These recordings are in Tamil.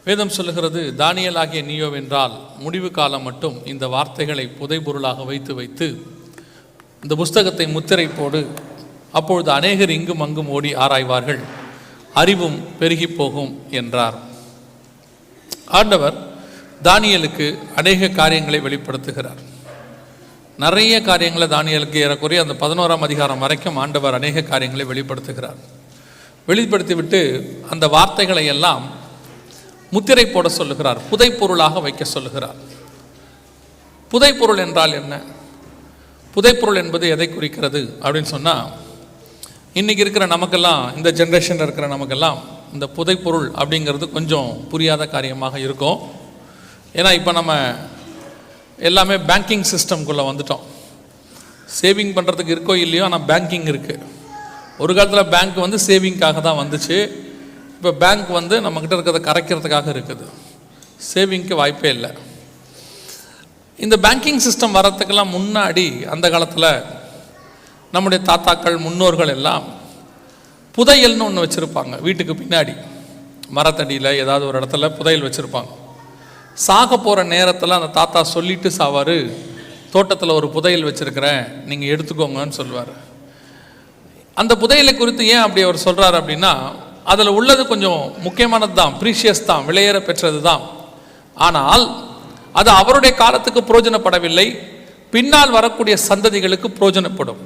வேதம் சொல்லுகிறது, தானியேல் ஆகிய நீயோவென்றால் முடிவு காலம் மட்டும் இந்த வார்த்தைகளை புதைபொருளாக வைத்து இந்த புஸ்தகத்தை முத்திரை போடு, அப்பொழுது அநேகர் இங்கும் அங்கும் ஓடி ஆராய்வார்கள், அறிவும் பெருகி போகும் என்றார். ஆண்டவர் தானியேலுக்கு அநேக காரியங்களை வெளிப்படுத்துகிறார். நிறைய காரியங்களை தானியேலுக்கு ஏறக்குறைய அந்த 11ஆம் அதிகாரம் வரைக்கும் ஆண்டவர் அநேக காரியங்களை வெளிப்படுத்துகிறார். வெளிப்படுத்திவிட்டு அந்த வார்த்தைகளை எல்லாம் முத்திரை போட சொல்லுகிறார், புதைப்பொருளாக வைக்க சொல்லுகிறார். புதைப்பொருள் என்றால் என்ன? புதைப்பொருள் என்பது எதை குறிக்கிறது அப்படின்னு சொன்னால், இன்றைக்கி இருக்கிற நமக்கெல்லாம், இந்த ஜென்ரேஷனில் இருக்கிற நமக்கெல்லாம் இந்த புதைப்பொருள் அப்படிங்கிறது கொஞ்சம் புரியாத காரியமாக இருக்கும். ஏன்னா இப்போ நம்ம எல்லாமே பேங்கிங் சிஸ்டம்குள்ளே வந்துட்டோம். சேவிங் பண்ணுறதுக்கு இருக்கோ இல்லையோ, ஆனால் பேங்கிங் இருக்குது. ஒரு காலத்தில் பேங்க் வந்து சேவிங்காக தான் வந்துச்சு. இப்போ பேங்க் வந்து நம்மக்கிட்ட இருக்கிறத கரைக்கிறதுக்காக இருக்குது. சேவிங்க்கு வாய்ப்பே இல்லை. இந்த பேங்கிங் சிஸ்டம் வர்றதுக்கெல்லாம் முன்னாடி அந்த காலத்தில் நம்முடைய தாத்தாக்கள் முன்னோர்கள் எல்லாம் புதையல்னு ஒன்று வச்சுருப்பாங்க. வீட்டுக்கு பின்னாடி மரத்தடியில் ஏதாவது ஒரு இடத்துல புதையல் வச்சுருப்பாங்க. சாக போகிற நேரத்தில் அந்த தாத்தா சொல்லிட்டு சாவார், தோட்டத்தில் ஒரு புதையல் வச்சுருக்கிறேன், நீங்கள் எடுத்துக்கோங்கன்னு சொல்லுவார். அந்த புதையலை குறித்து ஏன் அப்படி அவர் சொல்கிறார் அப்படின்னா, அதில் உள்ளது கொஞ்சம் முக்கியமானது தான், ப்ரீஷியஸ் தான், விலையேற பெற்றது தான். ஆனால் அது அவருடைய காலத்துக்கு பிரயோஜனப்படவில்லை, பின்னால் வரக்கூடிய சந்ததிகளுக்கு பிரயோஜனப்படும்.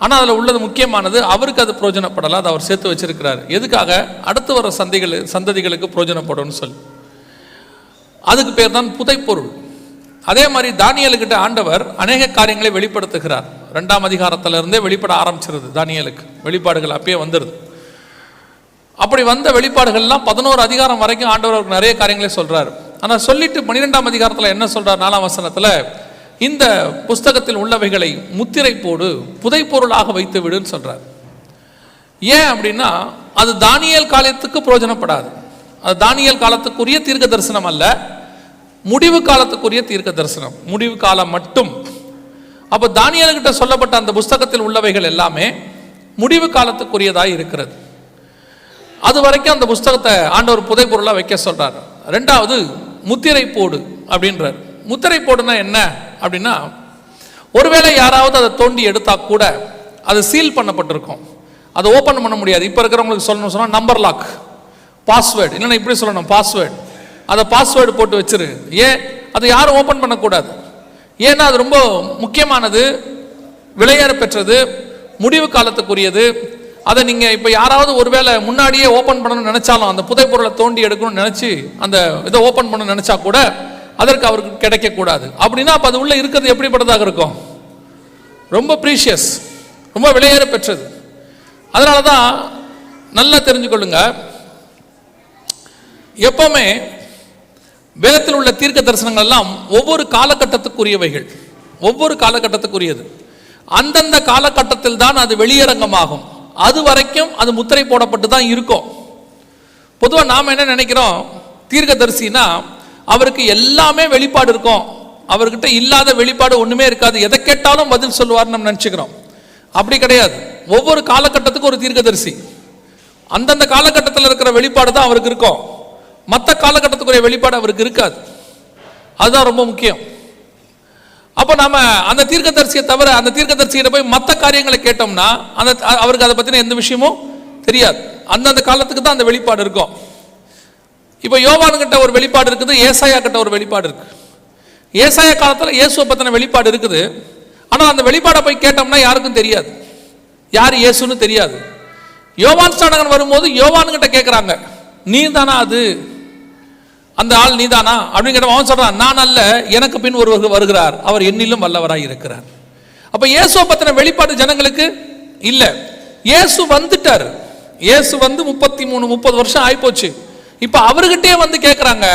ஆனால் அதில் உள்ளது முக்கியமானது, அவருக்கு அது பிரயோஜனப்படலை, அதை அவர் சேர்த்து வச்சிருக்கிறார். எதுக்காக? அடுத்து வர சந்ததிகளுக்கு பிரயோஜனப்படும்னு சொல்லி. அதுக்கு பேர் தான் புதைப்பொருள். அதே மாதிரி தானியேலுக்கிட்ட ஆண்டவர் அநேக காரியங்களை வெளிப்படுத்துகிறார். 2ஆம் அதிகாரத்திலிருந்தே வெளிப்பட ஆரம்பிச்சிருது. தானியேலுக்கு வெளிப்பாடுகள் அப்பயே வந்துடுது. அப்படி வந்த வெளிப்பாடுகள்லாம் 11 அதிகாரம் வரைக்கும் ஆண்டவர் நிறைய காரியங்களே சொல்றாரு. ஆனால் சொல்லிட்டு 12ஆம் அதிகாரத்தில் என்ன சொல்றார்? 4ஆம் வசனத்தில், இந்த புஸ்தகத்தில் உள்ளவைகளை முத்திரை போடு, புதைப்பொருளாக வைத்து விடுன்னு சொல்றார். ஏன் அப்படின்னா, அது தானியேல் காலத்துக்கு பிரயோஜனப்படாது. அது தானியேல் காலத்துக்குரிய தீர்க்க தரிசனம் அல்ல, முடிவு காலத்துக்குரிய தீர்க்க தரிசனம், முடிவு காலம் மட்டும். அப்போ தானியேலுக்கிட்ட சொல்லப்பட்ட அந்த புஸ்தகத்தில் உள்ளவைகள் எல்லாமே முடிவு காலத்துக்குரியதாக இருக்கிறது. அது வரைக்கும் அந்த புஸ்தகத்தை ஆண்டவர் புதைப்பொருளாக வைக்க சொல்றார். 2வது முத்திரை போடு அப்படின்றார். முத்திரை போடுனா என்ன அப்படின்னா, ஒருவேளை யாராவது அதை தோண்டி எடுத்தா கூட அது சீல் பண்ணப்பட்டிருக்கும், அதை ஓப்பன் பண்ண முடியாது. இப்போ இருக்கிறவங்களுக்கு சொல்லணும் சொன்னால் நம்பர் லாக், பாஸ்வேர்டு, இல்லைன்னா இப்படி சொல்லணும், பாஸ்வேர்டு, அதை பாஸ்வேர்டு போட்டு வச்சிரு. ஏன்? அதை யாரும் ஓப்பன் பண்ணக்கூடாது. ஏன்னா அது ரொம்ப முக்கியமானது, விலையேற பெற்றது, முடிவு காலத்துக்குரியது. அதை நீங்கள் இப்போ யாராவது ஒருவேளை முன்னாடியே ஓப்பன் பண்ணணும்னு நினச்சாலும், அந்த புதைப்பொருளை தோண்டி எடுக்கணும்னு நினச்சி அந்த இதை ஓப்பன் பண்ண நினச்சா கூட அதற்கு அவருக்கு கிடைக்கக்கூடாது. அப்படின்னா அப்போ அது உள்ளே இருக்கிறது எப்படிப்பட்டதாக இருக்கும்? ரொம்ப ப்ரீஷியஸ், ரொம்ப விலையேற பெற்றது. அதனால தான் நல்லா தெரிஞ்சுக்கொள்ளுங்க, எப்பவுமே வேதத்தில் உள்ள தீர்க்க தரிசனங்கள் எல்லாம் ஒவ்வொரு காலகட்டத்துக்குரியவைகள், ஒவ்வொரு காலகட்டத்துக்குரியது. அந்தந்த காலகட்டத்தில் தான் அது வெளியரங்கமாகும். அது வரைக்கும் அது முத்திரை போடப்பட்டு தான் இருக்கும். பொதுவாக நாம் என்ன நினைக்கிறோம், தீர்க்க தரிசினா அவருக்கு எல்லாமே வெளிப்பாடு இருக்கும், அவர்கிட்ட இல்லாத வெளிப்பாடு ஒன்றுமே இருக்காது, எதை கேட்டாலும் பதில் சொல்லுவார்னு நம்ம நினச்சிக்கிறோம். அப்படி கிடையாது. ஒவ்வொரு காலகட்டத்துக்கும் ஒரு தீர்க்க தரிசி, அந்தந்த காலகட்டத்தில் இருக்கிற வெளிப்பாடு தான் அவருக்கு இருக்கும், மற்ற காலகட்டத்துக்குரிய வெளிப்பாடு அவருக்கு இருக்காது. அதுதான் ரொம்ப முக்கியம். அப்போ நம்ம அந்த தீர்க்கதரிசியை தவிர அந்த தீர்க்கதரிசியிட்ட போய் மற்ற காரியங்களை கேட்டோம்னா அந்த அவருக்கு அதை பற்றின எந்த விஷயமும் தெரியாது. அந்தந்த காலத்துக்கு தான் அந்த வெளிப்பாடு இருக்கும். இப்போ யோவான்கிட்ட ஒரு வெளிப்பாடு இருக்குது, ஏசாயா கிட்ட ஒரு வெளிப்பாடு இருக்கு. ஏசாயா காலத்தில் இயேசுவை பற்றின வெளிப்பாடு இருக்குது. ஆனால் அந்த வெளிப்பாடை போய் கேட்டோம்னா யாருக்கும் தெரியாது, யார் இயேசுன்னு தெரியாது. யோவான் ஸ்நானகன் வரும்போது யோவான்கிட்ட கேட்குறாங்க, நீ தானா அது, அந்த ஆள் நீதானா அப்படின்னு கேட்ட, அவன் சொல்றான், நான் அல்ல, எனக்கு பின் ஒருவர் வருகிறார், அவர் என்னிலும் வல்லவராய் இருக்கிறார். அப்ப இயேசுவை பத்தின வெளிப்பாடு ஜனங்களுக்கு இல்ல. இயேசு வந்துட்டார், இயேசு வந்து 33-30 வருஷம் ஆயிப்போச்சு. இப்ப அவர்கிட்டே வந்து கேட்கிறாங்க,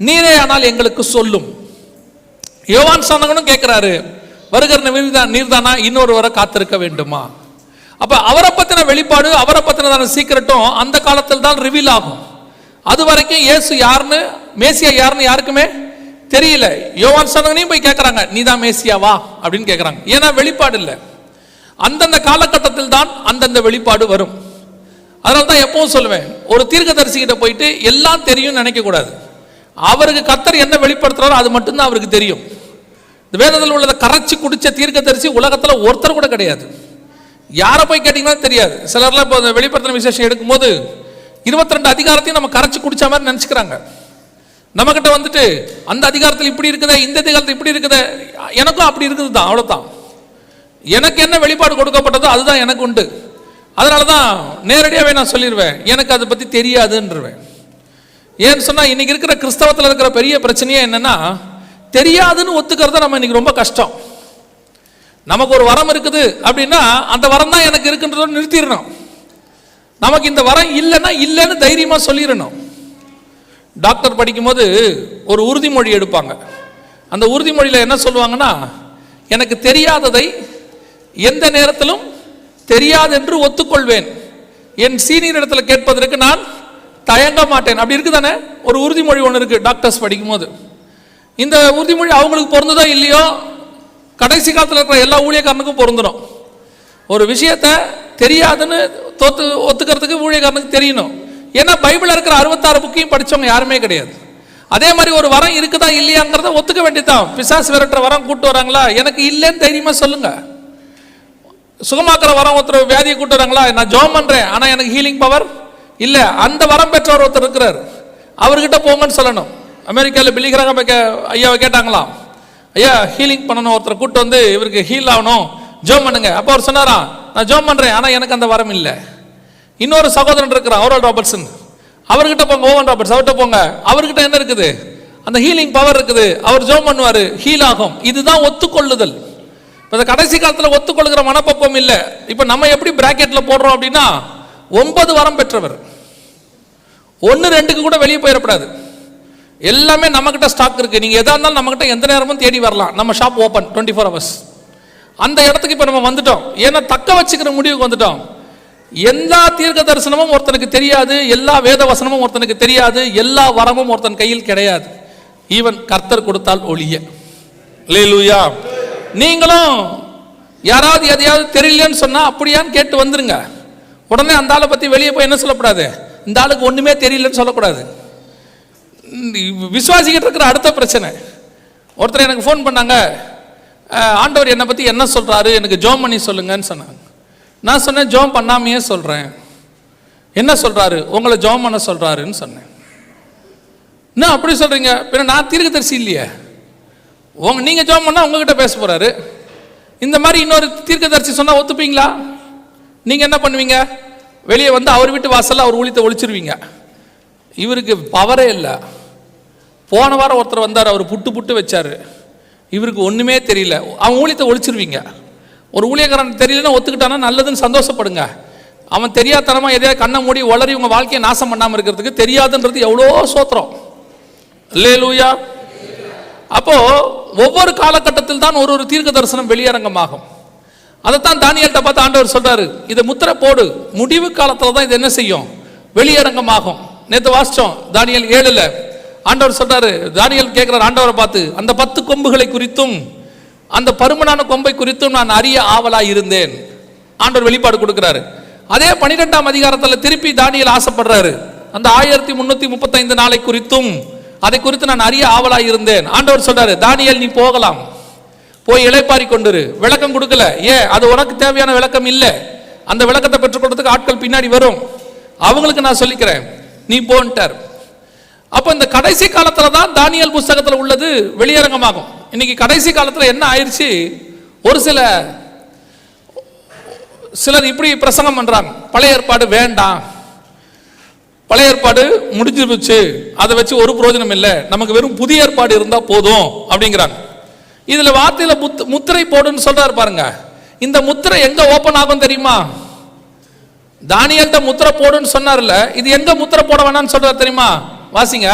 நீரே ஆனால் எங்களுக்கு சொல்லும். யோவான் ஸ்நானகனும் கேட்கிறாரு, வருகிற நீர்தானா, இன்னொருவரை காத்திருக்க வேண்டுமா? அப்ப அவரை பத்தின வெளிப்பாடு, அவரை பத்தின சீக்கிரட்டும் அந்த காலத்தில் தான் ரிவீல் ஆகும். அது வரைக்கும் இயேசு யாருன்னு, மேசியா யாருன்னு யாருக்குமே தெரியல. யோவான் ஸ்நானகனையும் போய் கேட்கறாங்க, நீதான் மேசியாவா அப்படின்னு கேட்கறாங்க. ஏன்னா வெளிப்பாடு இல்லை. அந்தந்த காலகட்டத்தில் தான் அந்தந்த வெளிப்பாடு வரும். அதனால தான் எப்பவும் சொல்லுவேன், ஒரு தீர்க்கதரிசிகிட்ட போயிட்டு எல்லாம் தெரியும்னு நினைக்கக்கூடாது. அவருக்கு கர்த்தர் என்ன வெளிப்படுத்துறாரோ அது மட்டும்தான் அவருக்கு தெரியும். இந்த வேதத்தில் உள்ளதை கரைச்சி குடிச்ச தீர்க்கதரிசி உலகத்தில் ஒருத்தர் கூட கிடையாது. யாரை போய் கேட்டிங்கன்னா தெரியாது. சிலர்லாம் இப்போ வெளிப்படுத்தின விசேஷம் எடுக்கும்போது 22 அதிகாரத்தையும் நம்ம கரைச்சி குடிச்ச மாதிரி நினச்சிக்கிறாங்க. நம்மக்கிட்ட வந்துட்டு அந்த அதிகாரத்தில் இப்படி இருக்குதே, இந்த அதிகாரத்தில் இப்படி இருக்குதே, எனக்கும் அப்படி இருக்குது தான், அவ்வளோதான். எனக்கு என்ன வெளிப்பாடு கொடுக்கப்பட்டதோ அதுதான் எனக்கு உண்டு. அதனால தான் நேரடியாகவே நான் சொல்லிடுவேன், எனக்கு அதை பற்றி தெரியாதுன்றவேன். ஏன்னு சொன்னால் இன்னைக்கு இருக்கிற கிறிஸ்தவத்தில் இருக்கிற பெரிய பிரச்சனையே என்னன்னா, தெரியாதுன்னு ஒத்துக்கிறத நம்ம இன்னைக்கு ரொம்ப கஷ்டம். நமக்கு ஒரு வரம் இருக்குது அப்படின்னா அந்த வரம் தான் எனக்கு இருக்குன்றத நிறுத்திடணும். நமக்கு இந்த வரம் இல்லைன்னா இல்லைன்னு தைரியமாக சொல்லிடணும். டாக்டர் படிக்கும்போது ஒரு உறுதிமொழி எடுப்பாங்க. அந்த உறுதிமொழியில் என்ன சொல்லுவாங்கன்னா, எனக்கு தெரியாததை எந்த நேரத்திலும் தெரியாது என்று ஒத்துக்கொள்வேன், என் சீனியர் இடத்துல கேட்பதற்கு நான் தயங்க மாட்டேன். அப்படி இருக்குதானே ஒரு உறுதிமொழி ஒன்று இருக்குது டாக்டர்ஸ் படிக்கும்போது. இந்த உறுதிமொழி அவங்களுக்கு பொருந்ததோ இல்லையோ, கடைசி காலத்தில் இருக்கிற எல்லா ஊழியக்காரனுக்கும் பொருந்தணும். ஒரு விஷயத்தை தெரியாதுன்னு ஒத்துக்கிறதுக்கு ஊழியக்காரனுக்கு தெரியணும். ஏன்னா பைபிளில் இருக்கிற 66 புக்கையும் படித்தவங்க யாருமே கிடையாது. அதே மாதிரி ஒரு வரம் இருக்குதா இல்லையாங்கிறத ஒத்துக்க வேண்டியதான். பிசாசு விரட்டுற வரம் கூட்டு வராங்களா, எனக்கு இல்லைன்னு தைரியமாக சொல்லுங்க. சுகமாக்குற வரம் ஒருத்தர் வியாதியை கூட்டு வராங்களா, நான் ஜெபம் பண்ணுறேன் ஆனால் எனக்கு ஹீலிங் பவர் இல்லை, அந்த வரம் பெற்றவர் ஒருத்தர் இருக்கிறார், அவர்கிட்ட போங்கன்னு சொல்லணும். அமெரிக்காவில் பில்லி கிரஹாம் ஐயாவை கேட்டாங்களாம், ஐயா ஹீலிங் பண்ணணும், ஒருத்தர் கூட்டு வந்து இவருக்கு ஹீல் ஆகணும், ஜெபம் பண்ணுங்க. அப்போ அவர் சொன்னாராம், நான் ஜெபம் பண்ணுறேன் ஆனால் எனக்கு அந்த வரம் இல்லை. இன்னொரு சகோதரன் இருக்கிறான் ஓவல் ராபர்ட்ஸன், அவர்கிட்ட போங்க, ஓவன் ராபர்ட்ஸ் அவர்கிட்ட போங்க, அவர்கிட்ட என்ன இருக்குது, அந்த ஹீலிங் பவர் இருக்குது, அவர் ஜெபம் பண்ணுவார், ஹீல் ஆகும். இதுதான் ஒத்துக்கொள்ளுதல். இப்போ கடைசி காலத்தில் ஒத்துக்கொள்ளுகிற மனப்பக்குவம் இல்லை. இப்போ நம்ம எப்படி பிராக்கெட்டில் போடுறோம் அப்படின்னா, 9 வரம் பெற்றவர், 1-2க்கு கூட வெளியே போயிடக்கூடாது. எல்லாமே நம்மகிட்ட ஸ்டாக் இருக்கு. நீங்க எதா இருந்தாலும் நம்மகிட்ட எந்த நேரமும் தேடி வரலாம். நம்ம ஷாப் ஓப்பன் 24 hours. அந்த இடத்துக்கு இப்போ நம்ம வந்துட்டோம். ஏன்னா தக்க வச்சுக்கிற முடிவுக்கு வந்துட்டோம். எல்லா தீர்க்க தரிசனமும் ஒருத்தனுக்கு தெரியாது, எல்லா வேத வசனமும் ஒருத்தனுக்கு தெரியாது, எல்லா வரமும் ஒருத்தன் கையில் கிடையாது. ஈவன் கர்த்தர் கொடுத்தால் ஒழிய. அல்லேலூயா. நீங்களும் யாராவது எதையாவது தெரியலன்னு சொன்னா அப்படியான்னு கேட்டு வந்துருங்க. உடனே அந்த ஆளை பத்தி வெளியே போய் என்ன சொல்லக்கூடாது, இந்த ஆளுக்கு ஒண்ணுமே தெரியலன்னு சொல்லக்கூடாது. விசுவாசிக்கிட்டு இருக்கிற அடுத்த பிரச்சனை, ஒருத்தர் எனக்கு ஃபோன் பண்ணாங்க, ஆண்டவர் என்னை பற்றி என்ன சொல்கிறாரு, எனக்கு ஜோம் பண்ணி சொல்லுங்கன்னு சொன்னாங்க. நான் சொன்னேன், ஜோம் பண்ணாமையே சொல்கிறேன். என்ன சொல்கிறாரு, உங்களை ஜோம் பண்ண சொல்கிறாருன்னு சொன்னேன். என்ன அப்படி சொல்கிறீங்க, பின்ன நான் தீர்க்கதரிசி இல்லையே, நீங்கள் ஜோம் பண்ணால் உங்ககிட்ட பேச போகிறாரு. இந்த மாதிரி இன்னொரு தீர்க்கதரிசி சொன்னால் ஒத்துப்பீங்களா? நீங்கள் என்ன பண்ணுவீங்க, வெளியே வந்து அவர் வீட்டு வாசலில் அவர் ஊழியத்தை ஒழிச்சிருவீங்க. இவருக்கு பவரே இல்லை. போன வாரம் ஒருத்தர் வந்தார், அவர் புட்டு வச்சார், இவருக்கு ஒன்றுமே தெரியல, அவன் ஊழியத்தை ஒழிச்சிருவீங்க. ஒரு ஊழியக்காரன் தெரியலன்னா ஒத்துக்கிட்டானா நல்லதுன்னு சந்தோஷப்படுங்க. அவன் தெரியாதனமாக எதையாவது கண்ணை மூடி வளரி உங்கள் வாழ்க்கையை நாசம் பண்ணாமல் இருக்கிறதுக்கு தெரியாதுன்றது எவ்வளோ சோத்திரம். அல்லேலூயா. அப்போ ஒவ்வொரு காலகட்டத்தில் தான் ஒரு தீர்க்க தரிசனம் வெளியரங்கமாகும். அதைத்தான் தானியேல்கிட்ட பார்த்து ஆண்டவர் சொல்றாரு, இதை முத்திரை போடு, முடிவு காலத்தில் தான் இது என்ன செய்யும், வெளியரங்கமாகும். நேற்று வாசிச்சோம் தானியேல் 7ல் ஆண்டவர் சொல்றாரு, தானியேல் கேட்கிறார் ஆண்டவரை பார்த்து, அந்த 10 கொம்புகளை குறித்தும் அந்த பருமனான கொம்பை குறித்தும் நான் அறிய ஆவலாய் இருந்தேன். ஆண்டவர் வெளிப்பாடு கொடுக்கிறாரு. அதே 12ஆம் அதிகாரத்தில் திருப்பி தானியேல் ஆசைப்படுறாரு, அந்த 1335 நாளை குறித்தும் அதை குறித்து நான் அறிய ஆவலாய் இருந்தேன். ஆண்டவர் சொல்றாரு, தானியேல் நீ போகலாம், போய் இளைப்பாரி கொண்டுரு. விளக்கம் கொடுக்கல, ஏன், அது உனக்கு தேவையான விளக்கம் இல்லை. அந்த விளக்கத்தை பெற்றுக்கொள்றதுக்கு ஆட்கள் பின்னாடி வரும், அவங்களுக்கு நான் சொல்லிக்கிறேன், நீ போன்ட்டார். அப்போ இந்த கடைசி காலத்தில் தான் தானியேல் புஸ்தகத்தில் உள்ளது வெளியரங்கமாகும். இன்னைக்கு கடைசி காலத்தில் என்ன ஆயிடுச்சு, ஒரு சிலர் இப்படி பிரசங்கம் பண்றாங்க, பழைய ஏற்பாடு வேண்டாம், பழைய ஏற்பாடு முடிஞ்சு போச்சு, அதை வச்சு ஒரு பிரயோஜனம் இல்லை, நமக்கு வெறும் புதிய ஏற்பாடு இருந்தா போதும் அப்படிங்கிறாங்க. இதுல வார்த்தையில முத்திரை போடுன்னு சொல்றாரு பாருங்க. இந்த முத்திரை எங்க ஓபன் ஆகும் தெரியுமா? தானியேல்கிட்ட முத்திரை போடுன்னு சொன்னார்ல, இது எங்க முத்திரை போட வேணாம்னு சொல்றாரு தெரியுமா? வாசிங்க,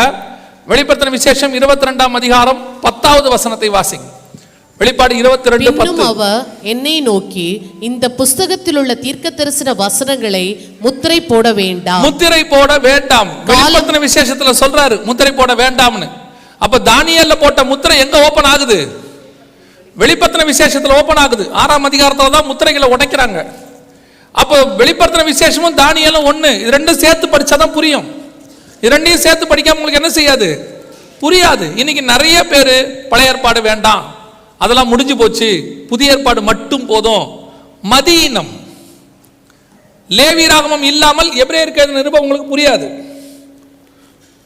வெளிப்படுத்தின விசேஷம் 22ஆம் அதிகாரம் 10வது வசனத்தை வாசிங்க. வெளிப்பாடு 22:10. அவர் என்னை நோக்கி, இந்த புஸ்தகத்தில் உள்ள தீர்க்க தரிசன வசனங்களை முத்திரை போட வேண்டாம், முத்திரை போட வேண்டாம். வெளிப்படுத்தின விசேஷத்துல சொல்றாரு முத்திரை போட வேண்டாம்னு. அப்ப தானியேல்ல போட்ட முத்திரை எங்க ஓபன் ஆகுது? வெளிப்படுத்தின விசேஷத்துல ஓபன் ஆகுது. 6ஆம் அதிகாரத்துல தான் முத்திரைகளை உடைக்கிறாங்க. அப்போ வெளிப்படுத்தின விசேஷமும் தானியேலும் ஒண்ணு. இது ரெண்டும் சேர்த்து படிச்சாதான் புரியும். இது ரெண்டையும் சேர்த்து படிக்காம உங்களுக்கு என்ன செய்யாது, புரியாது. இன்னைக்கு நிறைய பேர் பழைய ஏற்பாடு வேண்டாம், அதெல்லாம் முடிஞ்சு போச்சு, புதிய ஏற்பாடு மட்டும் போதும். மதீனம். லேவியராகமம் இல்லாமல் எபிரேயருக்கு எழுதின நிருபம் உங்களுக்கு புரியாது.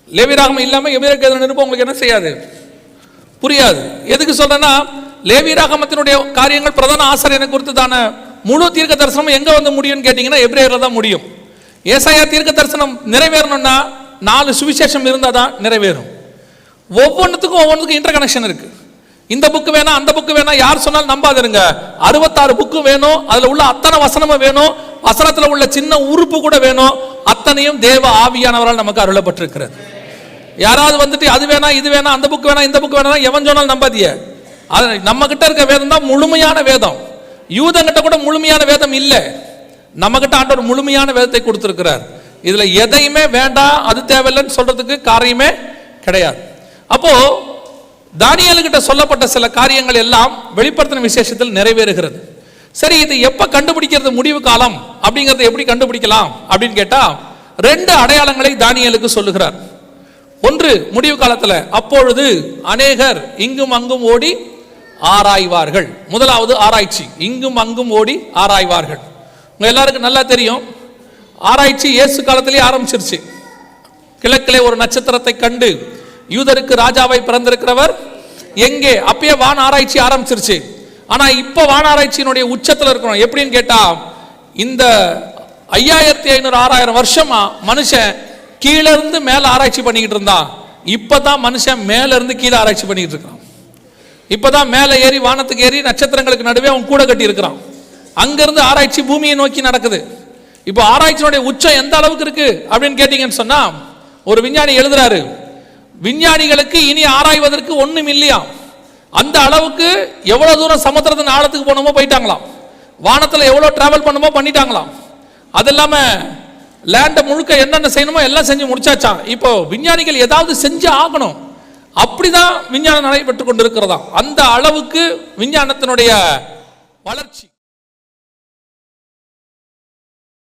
லேவியராகமம் இல்லாமல் எபிரேயருக்கு எழுதின நிருபம் உங்களுக்கு என்ன செய்யாது, புரியாது. எதுக்கு சொல்றேன்னா, லேவியராகமத்தினுடைய காரியங்கள் பிரதான ஆசாரியனை குறித்துதான முழு தீர்க்க தரிசனம் எங்க வந்து முடியும்னு கேட்டீங்கன்னா எபிரேயர்ல தான் முடியும். ஏசாயா தீர்க்க தரிசனம் நிறைவேறணும்னா 4 சுவிசேஷம் இருந்தால் தான் நிறைவேறும். ஒவ்வொன்றுத்துக்கும் இன்டர் கனெக்ஷன் இருக்கு. இந்த புக்கு வேணா அந்த புக்கு வேணா யார் சொன்னாலும் நம்பாதிருங்க. 66 புக்கு வேணும், அதுல உள்ள அத்தனை வசனமும் வேணும், வசனத்துல உள்ள சின்ன உறுப்பு கூட வேணும். அத்தனையும் தேவ ஆவியானவரால் நமக்கு அருளப்பட்டிருக்கிறது. யாராவது வந்துட்டு அது வேணா இது வேணா அந்த புக்கு வேணா இந்த புக்கு வேணா எவன் சொன்னாலும் நம்பாதிய. அது நம்ம கிட்ட இருக்க வேதம் தான் முழுமையான வேதம். யூதங்கிட்ட கூட முழுமையான வேதம் இல்லை, நம்ம கிட்ட ஆண்டவர் முழுமையான வேதத்தை கொடுத்திருக்கிறார். இதுல எதையுமே வேண்டாம் அது தேவையில்லைன்னு சொல்றதுக்கு காரியமே கிடையாது. அப்போ தானியேலுகிட்ட சொல்லப்பட்ட சில காரியங்கள் எல்லாம் வெளிப்படுத்தின விசேஷத்தில் நிறைவேறுகிறது. சரி, இது எப்ப கண்டுபிடிக்கிறது முடிவு காலம் அப்படிங்கறத எப்படி கண்டுபிடிக்கலாம் அப்படின்னு கேட்டா 2 அடையாளங்களை தானியேலுக்கு சொல்லுகிறார். ஒன்று, முடிவு காலத்துல அப்பொழுது அநேகர் இங்கும் அங்கும் ஓடி ஆராய்வார்கள். முதலாவது ஆராய்ச்சி, இங்கும் அங்கும் ஓடி ஆராய்வார்கள். உங்க எல்லாருக்கும் நல்லா தெரியும், ஆராய்ச்சி இயேசு காலத்திலே ஆரம்பிச்சிருச்சு. கிழக்கிலே ஒரு நட்சத்திரத்தை கண்டு யூதருக்கு ராஜாவை பிறந்திருக்கிறவர் எங்கே, அப்பயே வான ஆராய்ச்சி ஆரம்பிச்சிருச்சு. ஆனா இப்ப வான ஆராய்ச்சியினுடைய உச்சத்துல இருக்கணும். எப்படின்னு கேட்டா, இந்த 5500 6000 வருஷமா மனுஷன் கீழே இருந்து மேல ஆராய்ச்சி பண்ணிக்கிட்டு இருந்தான். இப்பதான் மனுஷன் மேல இருந்து கீழே ஆராய்ச்சி பண்ணிக்கிட்டு இருக்கான். இப்பதான் மேல ஏறி வானத்துக்கு ஏறி நட்சத்திரங்களுக்கு நடுவே அவன் கூட கட்டி இருக்கிறான். அங்கிருந்து ஆராய்ச்சி பூமியை நோக்கி நடக்குது. இப்போ ஆராய்ச்சியினுடைய உச்சம் எந்த அளவுக்கு இருக்கு அப்படின்னு கேட்டீங்கன்னு சொன்னா, ஒரு விஞ்ஞானி எழுதுறாரு, விஞ்ஞானிகளுக்கு இனி ஆராய்வதற்கு ஒண்ணும் இல்லையா. அந்த அளவுக்கு எவ்வளவு தூரம் சமுத்திரத்தின் ஆழத்துக்கு போனோமோ போயிட்டாங்களாம், வானத்துல எவ்வளவு டிராவல் பண்ணுமோ பண்ணிட்டாங்களாம். அது இல்லாம லேண்ட முழுக்க என்னென்ன செய்யணுமோ எல்லாம் செஞ்சு முடிச்சாச்சாம். இப்போ விஞ்ஞானிகள் ஏதாவது செஞ்சு ஆகணும், அப்படிதான் விஞ்ஞானம் நடைபெற்று கொண்டிருக்கிறதா. அந்த அளவுக்கு விஞ்ஞானத்தினுடைய வளர்ச்சி.